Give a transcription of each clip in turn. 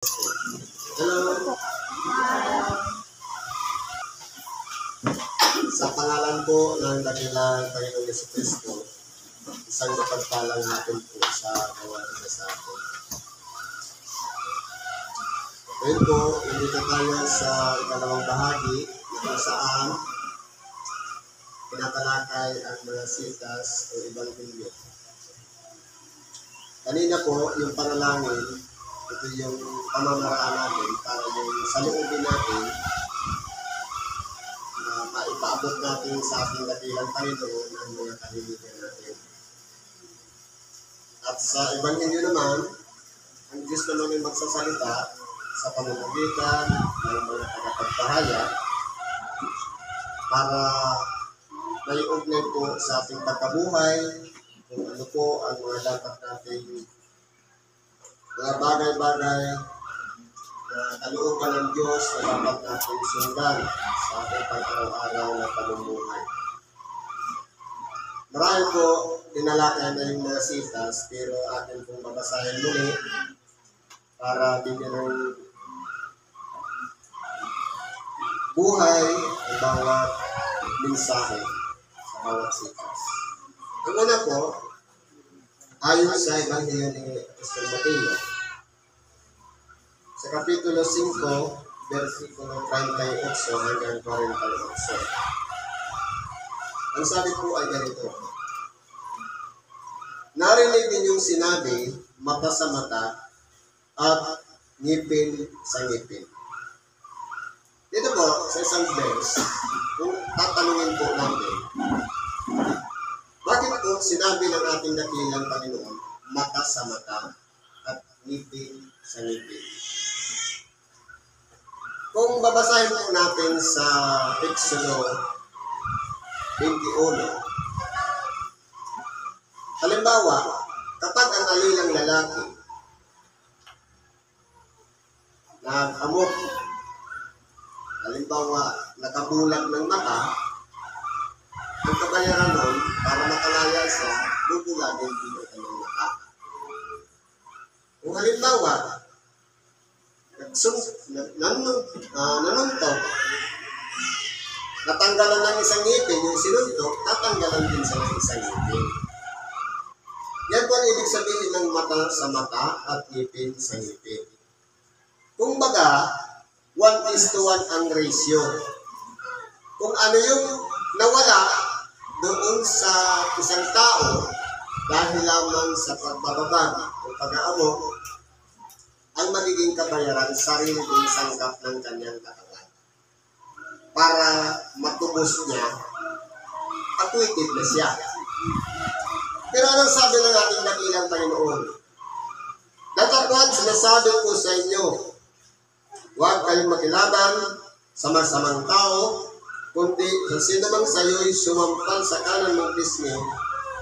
Hello. Sa pangalan po ng dakilang Panginoong Jesucristo, isang mapagpalang hapon po sa bawat isa sa atin. Ngayon po, nandito tayo sa ikalawang bahagi na kung saan pinatalakay ang mga sitas o Ebanghelyo. Kanina po, yung panalangin, ito yung pamamaraan natin para yung saluubin natin na maipaabot natin sa ating dakilang Panginoon ang mga kaliligan natin. At sa Ebanghelyo naman, ang Diyos naman yung magsasalita sa pamamagitan ng mga tagapagpahayag para may ugnay po sa ating pagkabuhay kung ano po ang mga dapat nating mga bagay-bagay na kalooban ng Diyos na dapat natin sundan sa ating pag-araw-araw na pamumuhay. Marami po tinalakay na yung mga sitas, pero atin pong babasahin muli para bigyan ng buhay ang bawat mensahe sa bawat sitas. Ang una po, ayon sa Ebanghelyo ni Apostol Mateo, sa Kapitulo 5, versikulo 38 hanggang 48. Ang sabi po ay ganito: narinig ninyong sinabi, mata sa mata at ngipin sa ngipin. Dito po, sa isang verse, kung tatanungin po natin, bakit po sinabi ng ating dakilang Panginoon, mata sa mata at ngipin sa ngipin? Kung babasahin po natin sa Exodo 21, halimbawa, kapag ang alilang lalaki nag-amok, halimbawa, nakabulag ng mata, ang kabayaran nun, para makalaya siya, bubulagin din ang kanyang mata. Kung halimbawa, nanuntok, natanggalan ng isang ngipin, yung sinuntok, tatanggalan din sa isang ngipin. Yan po ang ibig sabihin ng mata sa mata at ngipin sa ngipin. Kung baga, 1:1 ang ratio. Kung ano yung nawala doon sa isang tao dahil lamang sa pagbababag o pag-aamok, ang magiging kabayaran sarili din sangkap ng kanyang katawan. Para matubos niya, acquitted na siya. Pero anong sabi ng ating dakilang Panginoon? Datapwat sinasabi ko sa inyo, huwag kayong makilaban sa masamang tao, kundi sa sinamang sayo'y sumampal sa kanan mong pisngi,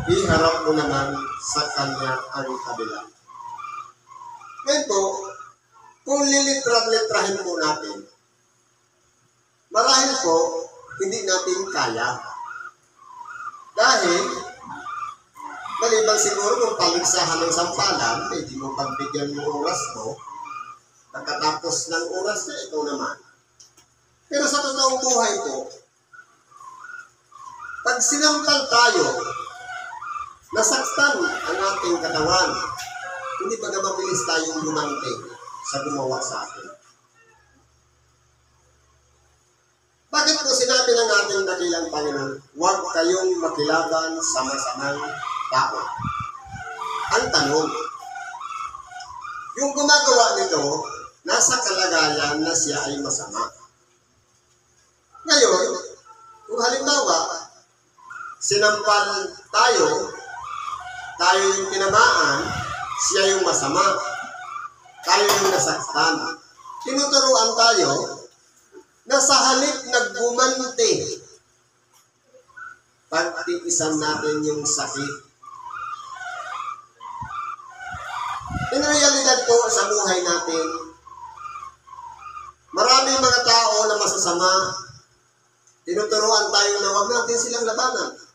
iharap mo naman sa kanya ang kabila. Ngayon po, kung lilitra-litrahin po natin, marahil po, hindi natin kaya. Dahil, maliban siguro kung paligsahan ng sampalan, hindi mo pagbigyan ng oras mo, pagkatapos ng oras na ito naman. Pero sa totoong buhay po, pag sinampal tayo, nasaktan ang ating katawan, hindi ba na mabilis tayong lumanting sa gumawa sa atin? Bakit po sinabi ng ating dakilang Panginoon, huwag kayong makilaban sa masamang tao? Ang tanong, yung gumagawa nito, nasa kalagayan na siya ay masama. Ngayon, kung halimbawa, sinampal tayo yung tinamaan, siya yung masama, tayo yung nasaktan. Tinuturuan tayo na sa halip naggumante, pagtiisan natin yung sakit. In realidad po sa buhay natin, maraming mga tao na masasama, tinuturuan tayo na huwag natin silang labanan.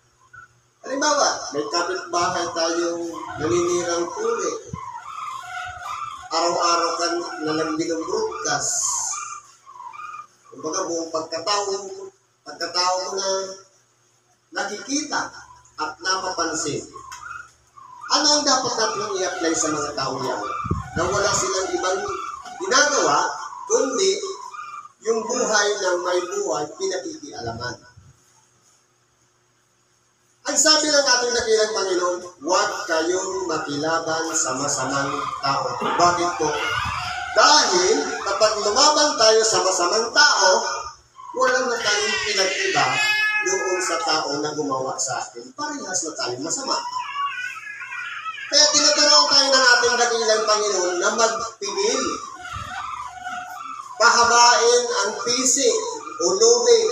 Halimbawa, may kapitbahay tayong naninirang puri. araw-araw ka na lang binubroadcast. Kumbaga buong pagkatao mo na nakikita at napapansin. Ano ang dapat natin i-apply sa mga tao yan? Na wala silang ibang ginagawa, kundi yung buhay ng may buhay pinakikialaman. Ang sabi ng ating dakilang Panginoon, huwag kayong makilaban sa masamang tao. Bakit po? Dahil kapag lumaban tayo sa masamang tao, wala na tayong pinag-iba doon sa tao na gumawa sa atin. Parehas na tayong masama. Kaya tinuturuan tayo ng ating dakilang Panginoon na magpigil. Pahabain ang pisik o lubid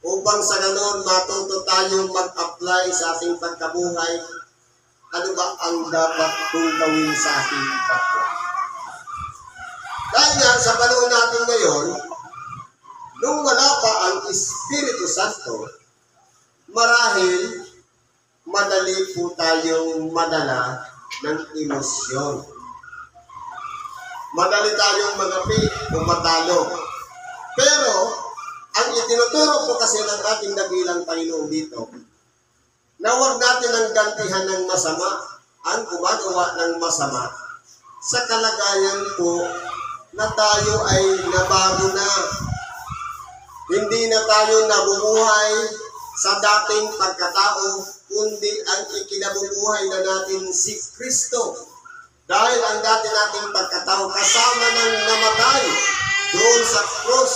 upang sa ganon matuto tayong mag-apply sa ating pagkabuhay. Ano ba ang dapat kong gawin sa ating kapwa? Dahil nga sa panahon natin ngayon, nung wala pa ang Espiritu Santo, marahil madali po tayong madala ng emosyon. Madali tayong magapi o matalo. Pero, ang itinuturo po kasi ng ating dakilang Panginoon dito, na huwag natin ang gantihan ng masama, ang gumagawa ng masama, sa kalagayan po na tayo ay nabago na. Hindi na tayo nabubuhay sa dating pagkatao, kundi ang ikinabubuhay na natin si Kristo. Dahil ang dati nating pagkatao kasama ng namatay doon sa cross,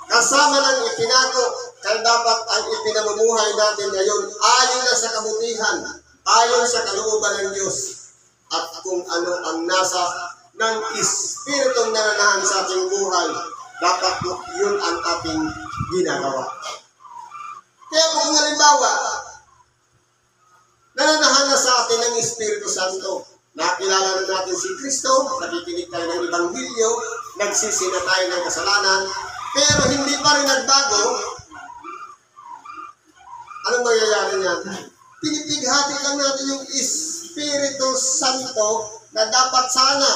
kasama ng ipinago, kaya dapat ang ipinamumuhay natin ngayon ayon na sa kabutihan, ayon sa kalooban ng Diyos, at kung ano ang nasa ng Espiritong nananahan sa ating buhay, dapat yun ang ating ginagawa. Kaya kung halimbawa, nananahan na sa atin ng Espiritu Santo, nakilala na natin si Kristo, nakikinig tayo ng Ebanghelyo, nagsisi na tayo ng kasalanan, pero hindi pa rin nagbago, anong mangyayari niyan? Pinipighati lang natin yung Espiritu Santo na dapat sana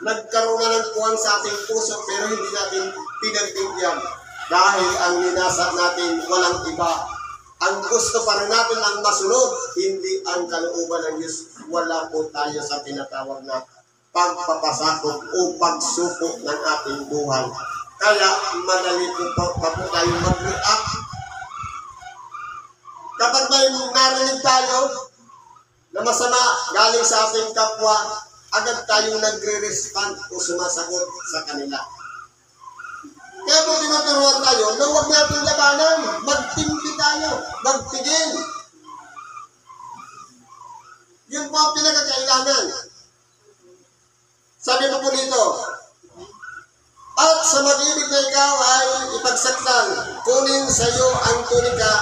nagkaroon na ng puwan sa ating puso, pero hindi natin pinagbigyan. Dahil ang ninasa natin walang iba. Ang gusto pa rin natin ang masunod, hindi ang kalooban ng Diyos. Wala po tayo sa tinatawag na pagpapasakot o pagsuko ng ating buhay. Kaya madali po tayo mag-react. Kapag may narinig tayo na masama galing sa ating kapwa, agad tayong nagre-respond o sumasagot sa kanila. Kaya po tinuturuan tayo na huwag natin labanan, magtimpi tayo, magpigil. Yun po ang pinagkakailangan. Sabi mo po dito, at sa mag-ibig na ikaw ay ipagsaktan, kunin sa iyo ang tunika,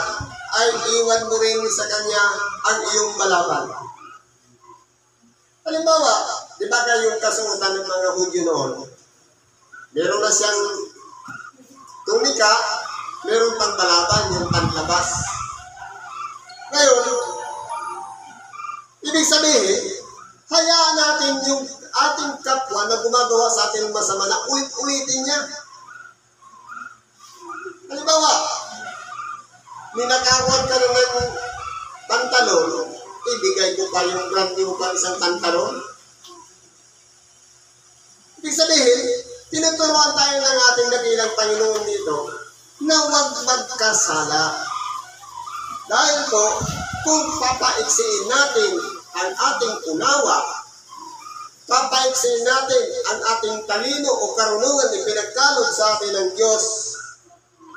ay iwan mo rin sa kanya ang iyong balaban. Halimbawa, di ba kayong kasuotan ng mga Hudyo noon? Meron na siyang tunika, meron pang balaban, yung panlabas. Ngayon, ibig sabihin, hayaan natin yung ating kapwa na gumagawa sa ating masama na ulit-ulitin niya. Halimbawa, ninakawan ka ng pantalon, ibigay mo pa yung brand mo pa isang pantalon. Ibig sabihin, tinuturuan tayo ng ating dakilang Panginoon dito na huwag magkasala. Dahil po, kung papaiksiin natin ang ating unawa, papaiksiin natin ang ating talino o karunungan ipinagkaloob sa atin ng Diyos,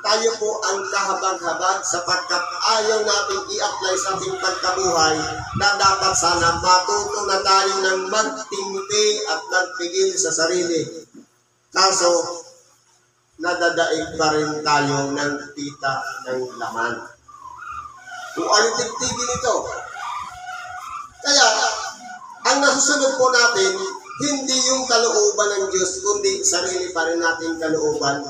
tayo po ang kahabag-habag sapagkat ayaw natin i-apply sa ating pagkabuhay na dapat sana matuto na tayo ng magtimpi at magpigil sa sarili. Kaso, nadadaig pa rin tayo ng tita ng laman. Kung alitigtigin ito. Kaya, ang nasusunod po natin, hindi yung kalooban ng Diyos, kundi sarili pa rin natin kalooban.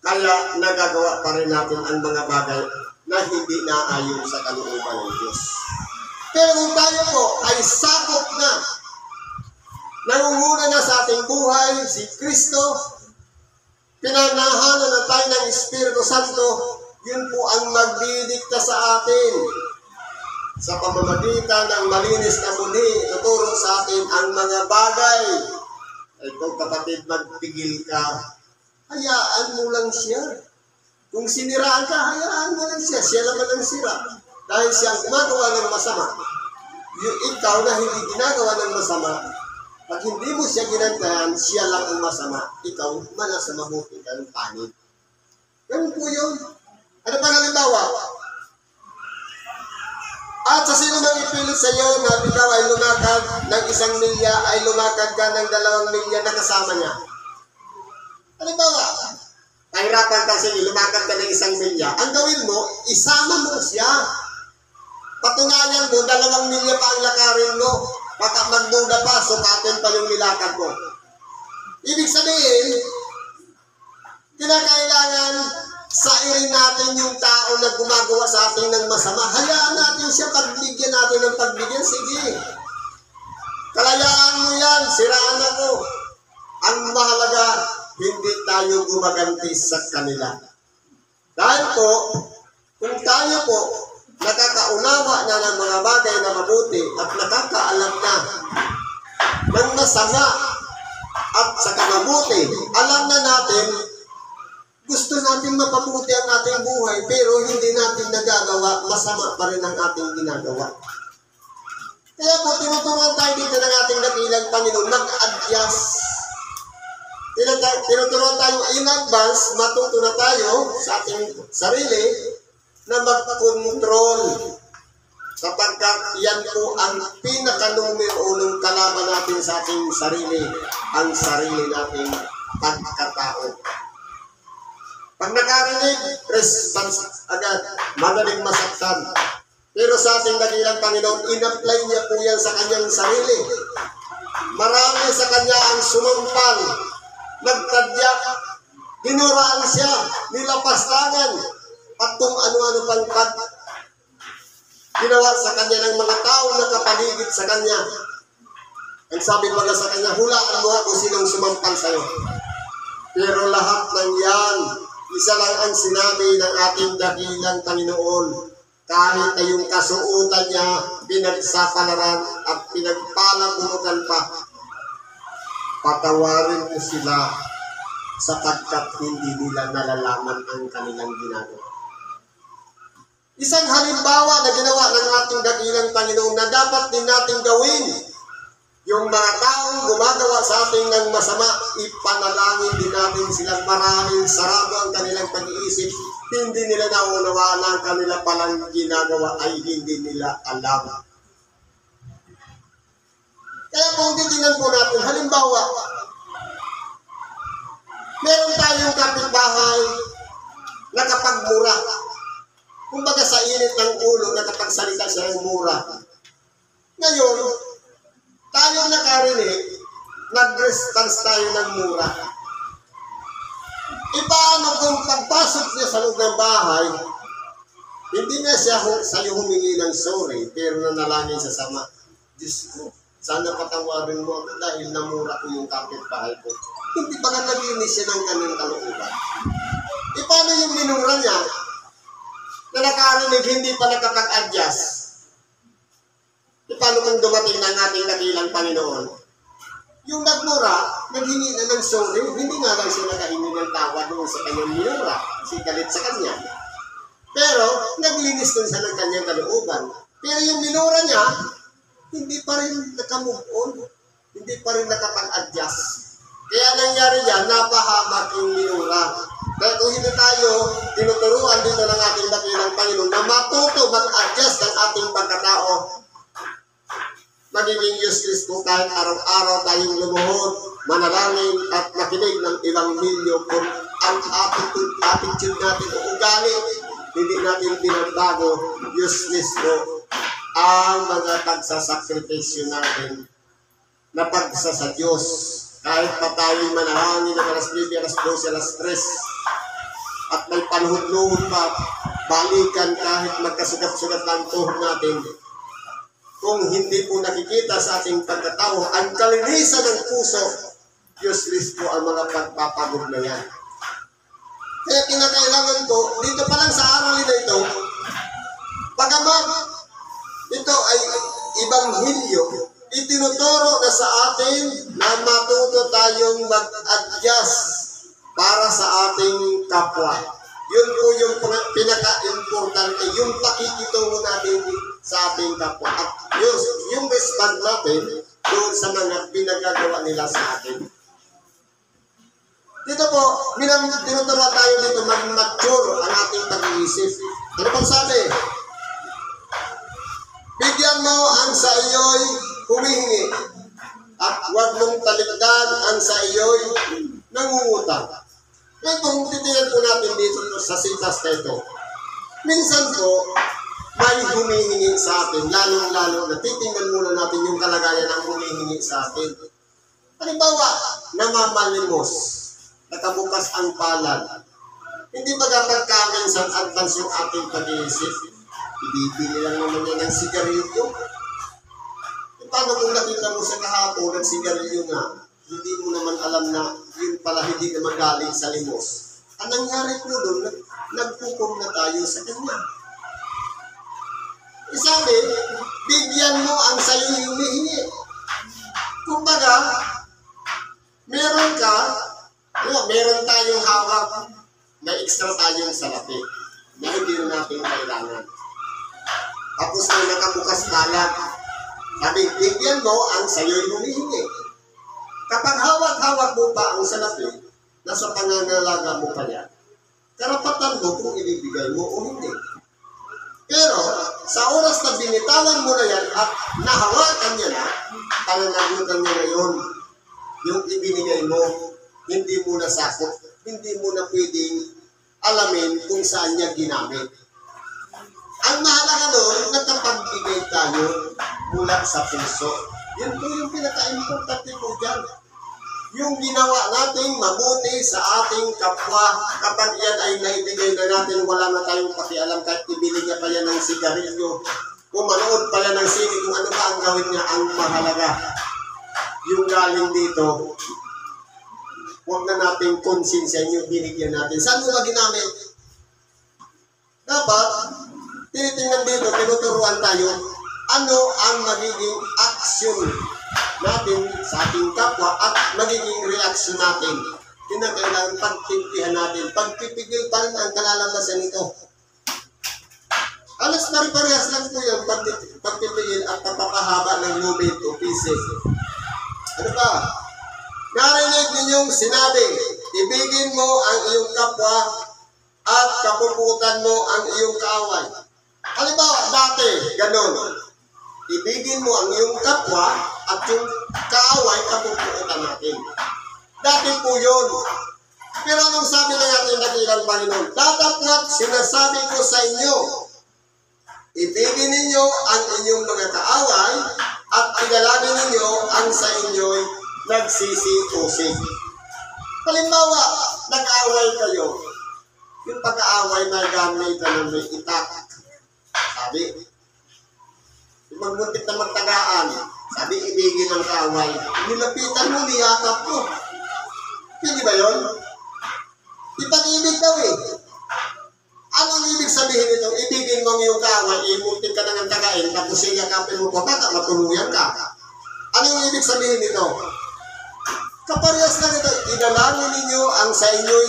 Kaya nagagawa pa rin natin ang mga bagay na hindi naayon sa kalooban ng Diyos. Pero kung tayo po ay sakop na Nangunguna na sa ating buhay, si Kristo. Pinanahanan na tayo ng Espiritu Santo. Yun po ang magdidikta sa atin. Sa pamamagitan ng malinis na muli, tuturo sa atin ang mga bagay. Ito kapatid, magpigil ka. Hayaan mo lang siya. Kung siniraan ka, hayaan mo lang siya. Siya naman ang sira. Dahil siya ang gumagawa ng masama. Yung ikaw na hindi ginagawa ng masama, pag hindi mo siya ginantahan, siya lang ang masama. Ikaw, manasa mabuti kang panig. Ganun po yun. Ano pa halimbawa? At sa sino mang ipilit sa iyo na ikaw ay lumakad ng 1 milya, ay lumakad ka ng 2 milya na kasama niya. Halimbawa, kahirapan kasi lumakad ka ng 1 milya. Ang gawin mo, isama mo siya. Patunayan mo, 2 milya pa ang lakarin mo. Baka magduda pa, sukatin pa yung nilakad mo. Ibig sabihin, kinakailangan sairin natin yung tao na gumagawa sa atin ng masama. Hayaan natin siya, pagbigyan natin ng pagbigyan. Sige. Kalayaan mo yan, siraan ako. Ang mahalaga, hindi tayo gumaganti sa kanila. Dahil po, kung tayo po, nakakaunawa na ng mga bagay na mabuti at nakakaalam na ng masama at saka mabuti, alam na natin, gusto natin mapabuti ang ating buhay, pero hindi natin nagagawa, masama pa rin ang ating ginagawa. Kaya po, tinuturuan tayo dito ng ating dakilang Panginoon, mag-adjust. Tinuturuan tayo in advance, matuto na tayo sa ating sarili na mag-control. Sapagkat yan po ang pinaka-numero unong kalaban natin sa ating sarili, ang sarili nating pagkatao. Pag nakarinig, response agad, madaling masaktan. Pero sa ating dakilang Panginoon, in-apply niya po yan sa kanyang sarili. Marami sa kanya ang sumampal, nagtadya, dinuraan siya, nilapastangan, at kung ano-ano pang ginawa sa kanya ng mga tao na kapaligid sa kanya. Ang sabi pala sa kanya, hulaan mo kung sinong sumampal sa'yo. Pero lahat ng yan, isa lang ang sinabi ng ating dakilang Panginoon. Kahit ay yung kasuotan niya, pinagsapalaran at pinagpalabunutan pa, patawarin mo sila sapagkat hindi nila nalalaman ang kanilang ginagawa. Isang halimbawa na ginawa ng ating dakilang Panginoon na dapat din natin gawin. Yung mga taong gumagawa sa ating ng masama, ipanalangin din natin silang maraming sarado ang kanilang pag-iisip. Hindi nila naunawaan ang kanila palang ginagawa ay hindi nila alam. Kaya kung titingnan po natin, halimbawa, meron tayong kapitbahay na kapagmura. Kumbaga sa init ng ulo, nakapagsalita siya ng mura. Ngayon, tayo nakarinig, nag-response tayo ng mura. Paano kung pagpasok niya sa loob ng bahay, hindi na siya sa'yo humingi ng sorry, pero nanalangin sa sama. Diyos ko, sana patawarin mo ako dahil namura ko yung kapitbahay ko. Hindi pa nga naglinis siya ng kanyang kalooban. Paano yung minura niya, na nakarinig, hindi pa nakapag-adjust? Paano kung dumating ng ating dakilang Panginoon? Yung nagmura, naghingi na ng sorry, hindi nga lang siya nakahingi ng tawa doon sa kanyang minura, kasi galit sa kanya. Pero, naglinis din siya ng kanyang kalooban. Pero yung minura niya, hindi pa rin nakamove on, hindi pa rin nakapag-adjust. Kaya nangyari yan, napahamak yung minura. Kaya kung hindi tayo tinuturuan dito ng ating dakilang Panginoon na matuto mag-adjust ng ating pagkatao, magiging useless po kahit araw-araw tayong lumuhod, manalangin at makinig ng Ebanghelyo kung ang attitude natin o ugali, hindi natin binabago, useless po ang mga pagsasakripisyo natin na pagsa sa Diyos. Kahit pa tayo'y manalangin ng alas 9, alas 12, alas 3, at may panuhod-luhod pa, balikan kahit magkasugat-sugat lang tuhod natin. kung hindi po nakikita sa ating pagkatao ang kalinisan ng puso, useless po ang mga pagpapagod na yan. Kaya kinakailangan ko, dito pa lang sa aralin na ito, pagamat ito ay ibanghilyo, itinuturo na sa atin na matuto tayong mag-adjust para sa ating kapwa. Yun po yung pinaka-importante, yung pakikitungo natin sa ating kapwa. At yung respond natin doon sa mga pinagagawa nila sa atin. Dito po, tinuturuan tayo dito mag-mature ang ating pag-iisip. Ano pang sabi? Bigyan mo ang sa iyo'y humihingi at huwag mong talikdan ang sa iyo'y nangungutang. Ngayon kung titingnan po natin dito sa sitas na ito, minsan po may humihingi sa atin, lalong-lalo na titingnan muna natin yung kalagayan ng humihingi sa atin. Halimbawa, namamalimos, nakabukas ang palad. Hindi magkakamin sa advance yung ating pag-iisip. Ibibili lang naman niya ng sigarilyo. E paano kung nakita mo sa kahapon ng sigarilyo nga, hindi mo naman alam na yun pala hindi na magaling sa limos. Ang nangyari po doon, nagpukom na tayo sa kanya. Isabi, bigyan mo ang sayo humihingi. Kumbaga, meron tayong hawak, may extra tayong salapi na hindi na natin kailangan. Tapos na nakabukas palad, sabi, bigyan mo ang sayo'y humihingi. Kapag hawak-hawak mo pa ang salapi, nasa pangangalaga mo pa yan. Karapatan mo kung ibibigay mo o hindi. Pero, sa oras na binitawan mo na yan at nahawakan niya na, pananagutan niya ngayon, yung ibinigay mo, hindi mo na sakop, hindi mo na pwedeng alamin kung saan niya ginamit. Ang mahalaga doon, nagkapagbigay tayo mula sa puso. Yan po yung pinaka-importante po dyan. Yung ginawa natin mabuti sa ating kapwa, kapag yan ay naibigay na natin, wala na tayong pakialam kahit ibili niya pa yan ng sigarilyo, kung manood pa yan ng sini, kung ano pa ang gawin niya, ang mahalaga. Yung galing dito, huwag na natin konsensya yung binigyan natin. Saan mo ba ginamit? Dapat, tinitingnan dito, tinuturuan tayo, ano ang magiging action natin sa ating kapwa at magiging reaction natin. Kinakailangan pagpipilihan natin. Pagpipigil pa rin ang kalalabasan nito. Alas pare-parehas lang po yung pagpipigil at pagpapahaba ng lubid o pisik. Ano pa? Narinig ninyong sinabi, ibigin mo ang iyong kapwa at kapuputan mo ang iyong kaaway. Halimbawa, dati, ganun. Ibigin mo ang iyong kapwa at yung kaaway, kapuputan natin. Dati po yun. Pero anong sabi na natin dakilang Panginoon? Datapwat sinasabi ko sa inyo, ibigin ninyo ang inyong mga kaaway at igalangin ninyo ang sa inyo'y nagsisikusin. Halimbawa, nag-aaway kayo. Yung pag-aaway na gamit na may itak. Sabi, magmuntik na magtagaan. Sabi, ibigin ang kaaway. Nilapitan mo, niyakap mo. Hindi ba yun? Ipag-ibig daw eh. Anong ibig sabihin nito? Ibigin mo yung kaaway, imuntik ka na ng tagain, tapos siyakapin mo pa, baka matuluyan ka. Anong ibig sabihin nito? Kaparehas na nito, idalangin ninyo ang sa inyo'y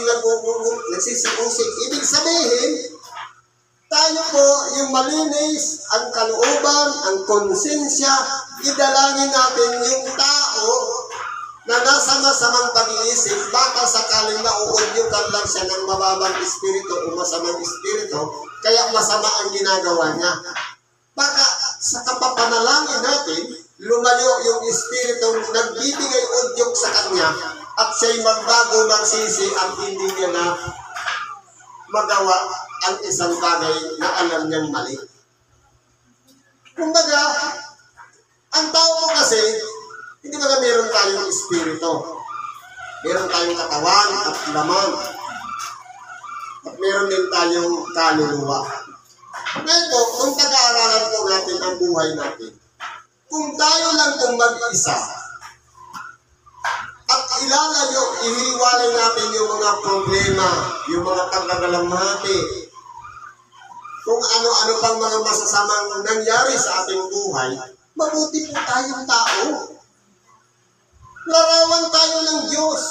nagsisikusik. Ibig sabihin, tayo po yung malinis, ang kalooban, ang konsensya, idalangin natin yung tao na nasa masamang pag-iisip, baka sakaling nauudyukan lang siya ng mababang espiritu o masamang espiritu, kaya masama ang ginagawa niya. Baka sa kapapanalangin natin, lumayo yung espiritu nagbibigay udyok sa kanya at siya'y magbago, magsisi at hindi niya na magawa ang isang bagay na alam niyang mali. Kumbaga, ang tao mo kasi, hindi ba meron tayong espiritu? Meron tayong katawan at laman. At meron din tayong kaluluwa. Ngayon po, kung pag-aaralan po natin ang buhay natin, Kung tayo lang kung mag-isa, at ilalayo, ihiwalay natin yung mga problema, yung mga pagkagalamhati, kung ano-ano pang mga masasamang nangyari sa ating buhay, mabuti po tayong tao. Larawan tayo ng Diyos.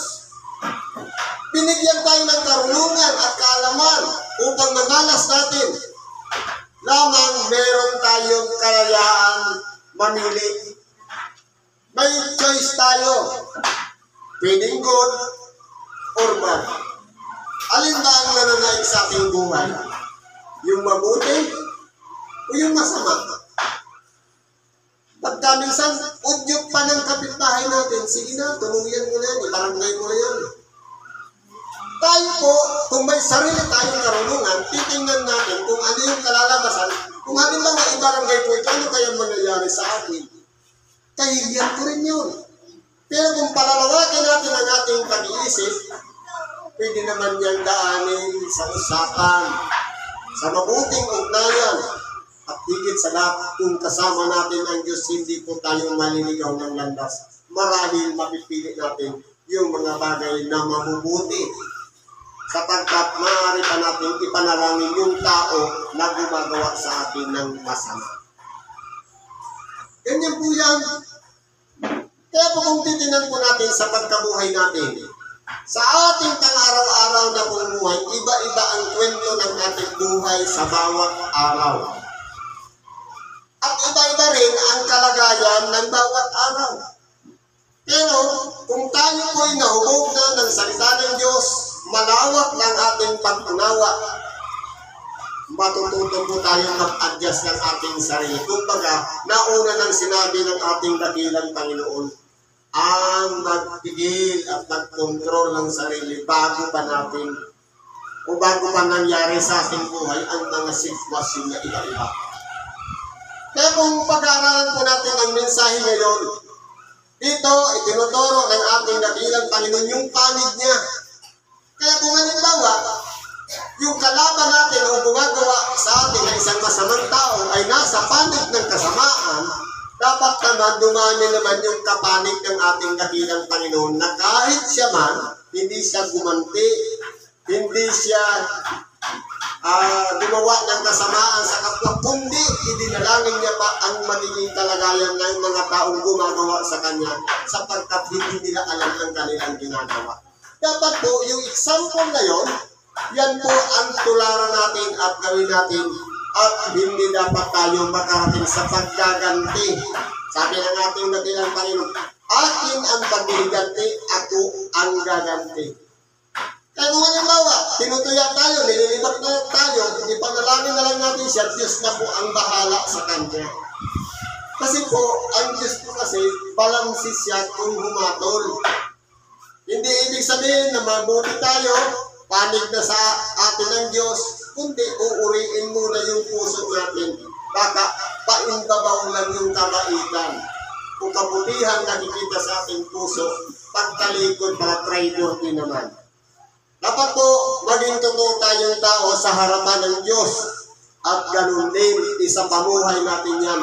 Binigyan tayo ng karunungan at kaalaman upang manalas natin. Lamang meron tayong kalayaan mamili. May choice tayo. Pwedeng good or bad. Alin ba ang nananaig sa ating buhay? Yung mabuti o yung masama? Pagka minsan, udyok pa ng kapitbahay natin, sige na, tuluyan mo na yan, ibarangay mo na yan. Tayo po, kung may sarili tayong karunungan, titingnan natin kung ano yung kalalabasan. Kung halimbawa ibarangay po ito, ano kaya mangyayari sa akin? Kahihiyan ko rin yun. Pero kung palalawakin natin ang ating pag-iisip, pwede naman niyang daanin sa usapan, sa mabuting ugnayan, at higit sa lahat, kung kasama natin ang Diyos, hindi po tayo maliligaw ng landas. Marahil mapipili natin yung mga bagay na mabubuti. Sapagkat maaari pa natin ipanalangin yung tao na gumagawa sa atin ng masama. Ganyan po yan. Kaya po kung titinan po natin sa pagkabuhay natin, sa ating pang-araw-araw na pumuhay, iba-iba ang kwento ng ating buhay sa bawat araw. At iba-iba rin ang kalagayan ng bawat araw. Pero kung tayo po'y nahubog na ng salita ng Diyos, malawak ng ating pag-unawa, matututo po tayo mag-adjust ng ating sarili. Kumbaga, nauna nang sinabi ng ating dakilang Panginoon, ang magpigil at mag-control ng sarili bago pa natin o bago pa nangyari sa ating buhay ang mga sitwasyon na iba-iba. Kaya kung pag-aaralan po natin ang mensahe ngayon, dito itinuturo ng ating dakilang Panginoon yung panig niya. Kaya kung halimbawa, yung kalaban natin o gumagawa sa atin na isang masamang tao ay nasa panig ng kasamaan, dapat naman dumani naman yung kapanig ng ating dakilang Panginoon na kahit siya man, hindi siya gumanti, hindi siya gumawa ng kasamaan sa kapwa, kundi idinalangin niya pa ang magiging kalagayan ng mga taong gumagawa sa kanya sapagkat hindi nila alam ang kanilang ginagawa. Dapat po, yung example na yon, yan po ang tularan natin at gawin natin at hindi dapat tayo makarating sa paggaganti. Sabi ng ating dakilang Panginoon, akin ang paggaganti, ako ang gaganti. Kaya kung halimbawa, tinutuya tayo, nililibak na tayo, ipanalangin na lang natin siya, Diyos na po ang bahala sa kanya. Kasi po, ang Diyos po kasi, balansis siya kung humatol. Hindi ibig sabihin na mabuti tayo, panig na sa atin ng Diyos, kundi uuriin muna yung puso natin. Baka paimbabaw lang yung kabaitan. Kung kabutihan nakikita sa ating puso, pagtalikod para traidor din naman. Dapat po maging totoo tayong tao sa harapan ng Diyos at ganun din isang pamuhay natin yan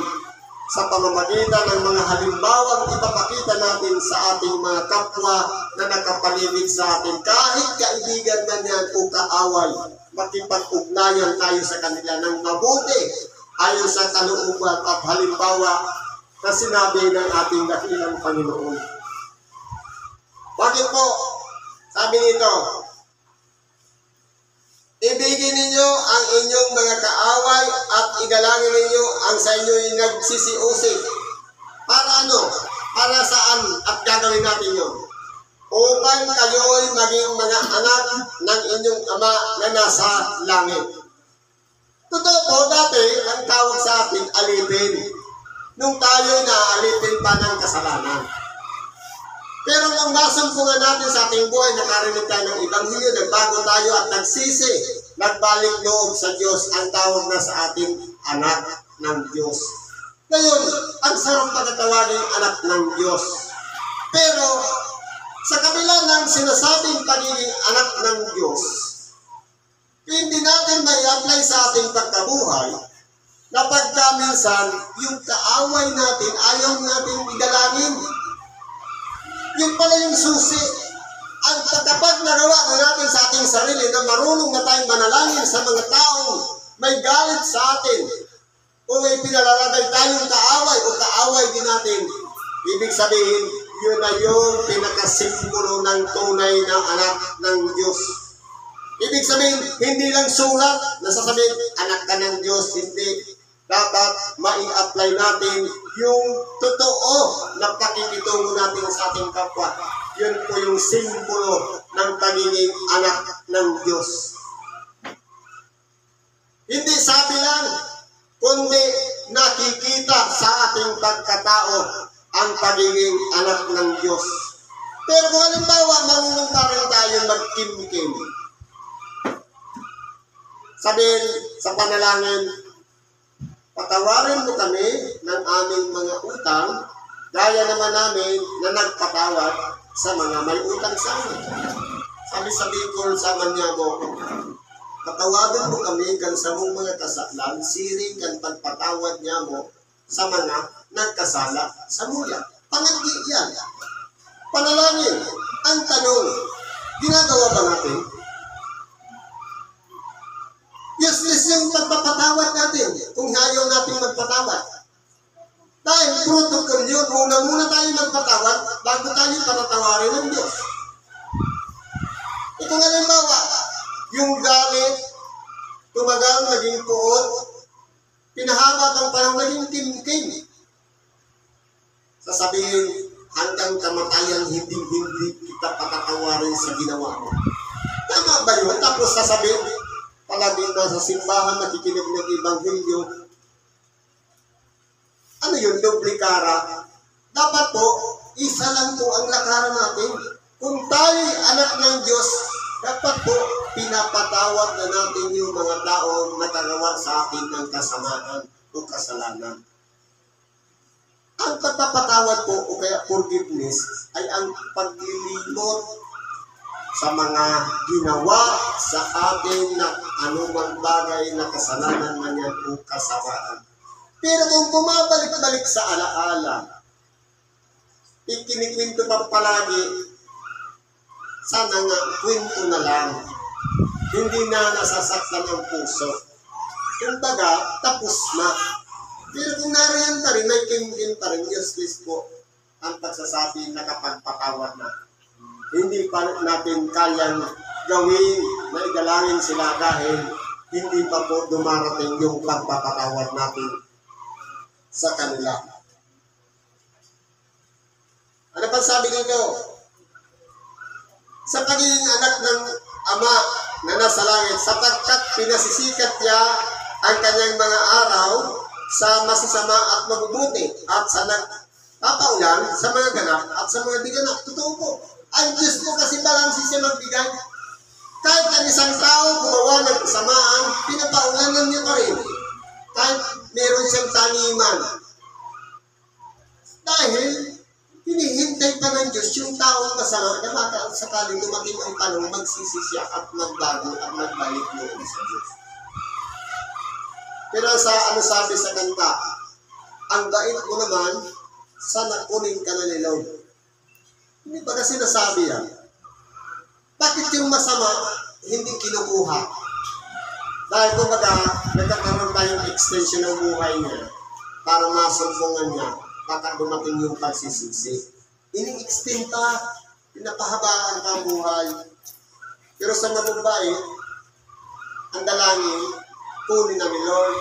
sa pamamagitan ng mga halimbawang ipapakita natin sa ating mga kapwa na nakapaligid sa atin. Kahit kaibigan na yan o kaaway, makipag-ugnayan tayo sa kanila ng mabuti ayon sa kalooban at halimbawa na sinabi ng ating dakilang Panginoon. Bakit po? Sabi nito, ibigin ninyo ang inyong mga kaaway at igalangin ninyo ang sa inyo'y nagsisiusig. Para ano? Para saan at gagawin natin yun? Upang kayo'y maging mga anak ng inyong ama na nasa langit. Totoo po, dati ang tawag sa atin alipin. Nung tayo'y naaalipin pa ng kasalanan. Pero nung nasumpungan natin sa ating buhay, nakarinig tayo ng Ebanghelyo, nagbago tayo at nagsisi, nagbalik loob sa Diyos, ang tawag na sa ating anak ng Diyos. Ngayon, ang sarap pagkatawagin anak ng Diyos. Pero, sa kabila ng sinasabing pagiging anak ng Diyos, hindi natin may apply sa ating pagkabuhay, na pagka minsan, yung kaaway natin, ayaw natin idalangin. Yun pala yung susi. Ang kapag nagawa na natin sa ating sarili na marunong na tayong manalangin sa mga taong may galit sa atin o may pinalalagay tayong kaaway o kaaway din natin, ibig sabihin, yun na yung pinakasimbolo ng tunay na anak ng Diyos. Ibig sabihin, hindi lang sulat na sasabihin, anak ka ng Diyos, hindi. Dapat mai-apply natin yung totoo na pakikitungo natin sa ating kapwa. Yun po yung simbolo ng pagiging anak ng Diyos. Hindi sabi lang, kundi nakikita sa ating pagkatao ang pagiging anak ng Diyos. Pero kung halimbawa, marunong pa rin tayo magkim-kim. Sabihin sa panalangin, patawarin mo kami ng aming mga utang, gaya naman namin na nagpatawad sa mga may utang sa amin. Sabi sa Bicol, sa Maniago, patawarin mo kami kan sa mong mga kasalan, siring kan pagpatawad niya mo sa mga nagkasala sa mula. Pangandi yan. Panalangin. Ang tanong, ginagawa ba natin? Useless yung pagpapatawad natin kung ayaw natin magpatawad. Dahil protocol yun, muna tayo magpatawad bago tayo patatawarin ng Diyos. Ito nga halimbawa, yung galit, tumagal, naging puot, pinahabat ang panahon, naging kim-kim. Sasabihin, hanggang kamatayan, hindi kita patatawarin sa ginawa mo. Tama ba yun? Tapos sasabihin, palagi na sa simbahan, nakikinig ng Ebanghelyo. Ano yun, doble kara? Dapat po, isa lang po ang lakaran natin. Kung tayo anak ng Diyos, dapat po, pinapatawad na natin yung mga taong nakagawa sa atin ng kasamaan o kasalanan. Ang pagpapatawad po o kaya forgiveness ay ang paglilimot sa mga ginawa sa atin na anumang bagay na kasalanan man yan o kasamaan. Pero kung bumabalik-balik sa alaala, ikinikwento pa palagi, sana nga kwento na lang. Hindi na nasasaktan ang puso. Kumbaga, tapos na. Pero kung nariyan pa rin, may kim-kim pa rin, useless po ang pagsasabi na kapag patawad na. Hindi pa natin kayang gawin na idalangin sila dahil hindi pa po dumarating yung pagpapatawad natin sa kanila. Ano pa sabi nito? Sa pagiging anak ng Ama na nasa langit, sapagkat pinasisikat niya ang kanyang mga araw sa masasama at mabubuti at sa nagpapaulan sa mga ganap at sa mga biganap. Totoo po. Ang Diyos po kasi balansi siya magbigay. Kahit ang isang tao gumawa ng kasamaan, pinapaulanan niya pa rin. Kahit meron siyang taniman. Dahil hinihintay pa ng Diyos yung taong masama na sakaling dumating ang panahon, magsisi siya at magbago at magbalik noon sa Diyos. Pero ano sabi sa kanta? Ang bait mo naman, sana kunin ka na ni Lord. Hindi ba kasi nasabi yan? Bakit yung masama hindi kinukuha? Dahil kumbaga, nagkakaroon tayong extension ng buhay niya para masumbungan niya, baka dumating yung pagsisisi. Ini-extend pa, pinapahabaan pa ang buhay. Pero sa mababait, ang dalangin, kunin na ni Lord.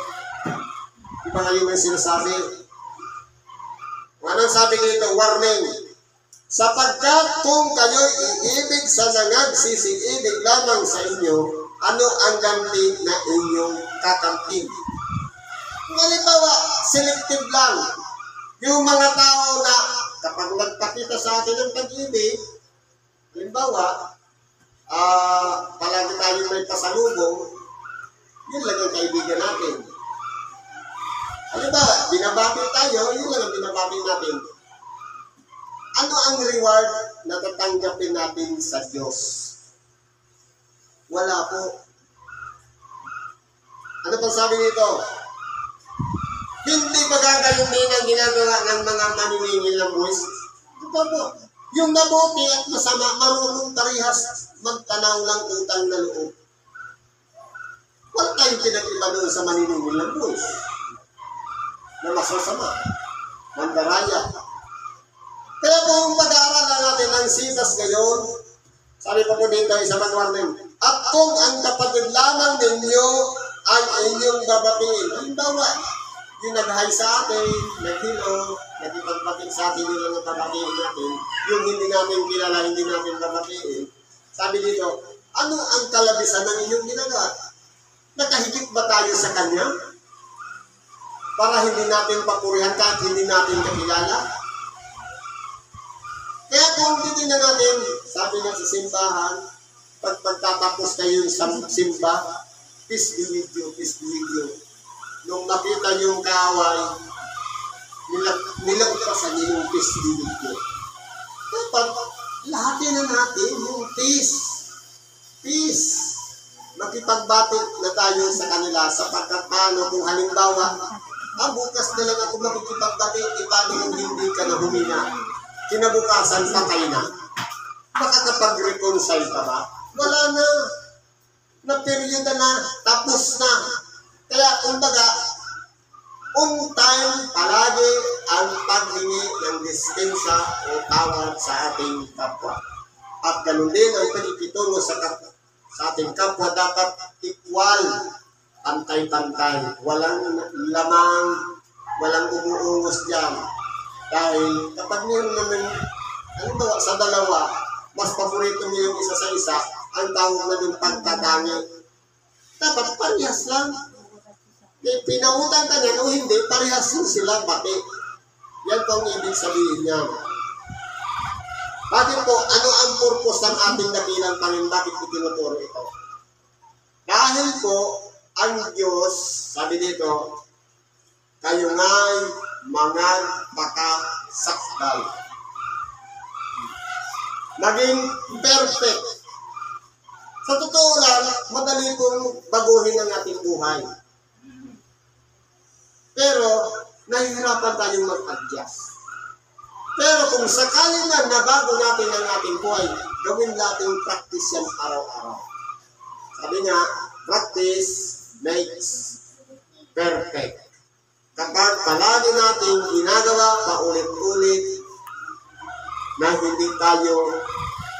Iba nga yung sinasabi. Anong sabi dito? Warning. Sapagkat kung kayo'y iibig sa nangagsisiibig lamang sa inyo, ano ang ganti na inyong kakamtin? Halimbawa, selective lang. Yung mga tao na kapag nagpakita sa atin ng pag-ibig, halimbawa, palagi tayo may pasalubong, yun lang ang kaibigan natin. Halimbawa, binabati tayo, yun lang ang binabati natin. Ano ang reward na tatanggapin natin sa Diyos? Wala po. Ano pang sabi nito? Hindi ba gagawin ang ginagawa ng mga maniningil ng buwis? Ito po. Yung mabuti at masama, marunong parehas magtanaw ng utang na loob. Wala tayong pinag-iba doon sa maniningil ng buwis na masasama, mandaraya. Kaya kung mag-aaralan natin ang sitas ngayon, sabi pa po dito sa Manuarnem, at kung ang kapatid lamang ninyo ay inyong babatiin, halimbawa, yung nag-hi sa atin, nag-hello, nag-ipagbating sa atin yung mga babatiin natin, yung hindi natin kilala, hindi natin babatiin, sabi dito, ano ang kalabisan ng inyong ginagawa? Nakahigit ba tayo sa Kanya? Para hindi natin papurihan kahit hindi natin kakilala? Kaya kung titignan natin, sabi nga sa simbahan, pag pagtatapos kayo sa simba, peace be with you, peace be with you. Nung nakita yung kaaway, nilagpasan niyo yung peace be with you. Dapat, lahatin na natin yung peace. Peace. Makipagbati na tayo sa kanila sapagkat paano kung halimbawa, bukas na lang ako makikipagbati, paano kung hindi ka na humina? Kinabukasan, patay na. Makakapag-reconcile ka ba? Wala na. Na-period na, tapos na. Kaya, kumbaga, on time palagi ang paghingi ng dispensya o tawad sa ating kapwa. At ganun din ang pagkikitungo sa ating kapwa dapat equal, pantay-pantay. Walang lamang, walang umuungos dyan. Dahil kapag meron naman, halimbawa sa dalawa, mas paborito mo yung isa sa isa, ang tawag na ng pagtatangi. Dapat parehas lang. Pinautang ka niyan o hindi, parehas yun sila pati. Yan po ang ibig sabihin niya. Bakit po, ano ang purpose ng ating dakilang Panginoon? Bakit po tinuturo ito? Dahil po, ang Diyos, sabi dito, kayo nga'y mga pakasakdal. Maging perfect. Sa totoo lang, madali pong baguhin ang ating buhay. Pero, nahihirapan tayong mag-adjust. Pero kung sakali na nabago natin ang ating buhay, gawin natin practice yan araw-araw. Sabi nga, practice makes perfect. Kapag palagi natin ginagawa paulit-ulit na hindi tayo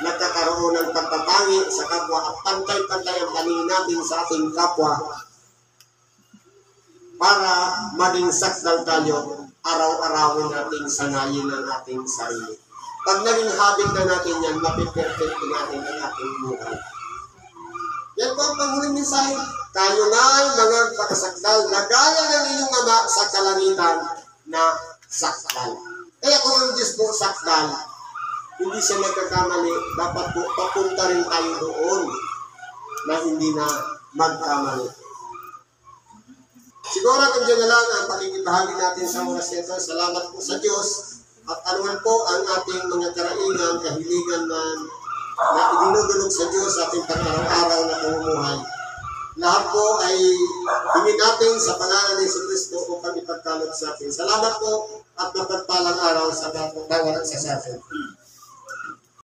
nagkakaroon ng pagtatangi sa kapwa at pantay-pantay ang paningin natin sa ating kapwa para maging sakdal tayo, araw-arawin natin sanayin ang ating sarili. Pag naging habit na natin yan, mapiperfect natin ang ating buhay. Yan po ang panghuling mensahe. Kayo na ay mga pakasakdal na gaya ng inyong ama sa kalangitan na sakdal. Kaya kung ang Diyos po sakdal, hindi siya nagkakamali, dapat po papunta rin tayo doon na hindi na magkamali. Siguro kung dyan na lang ang pakikibahagi natin sa oras nito. Salamat po sa Diyos at anuman po ang ating mga karaingan, kahiligan na idinudulog sa Diyos sa ating pag-araw-araw na pamumuhay. Lahat po ay hingin natin sa pangalan ni Jesucristo upang ipagkaloob sa atin. Salamat po at mapagpalang araw sa bawat isa sa atin.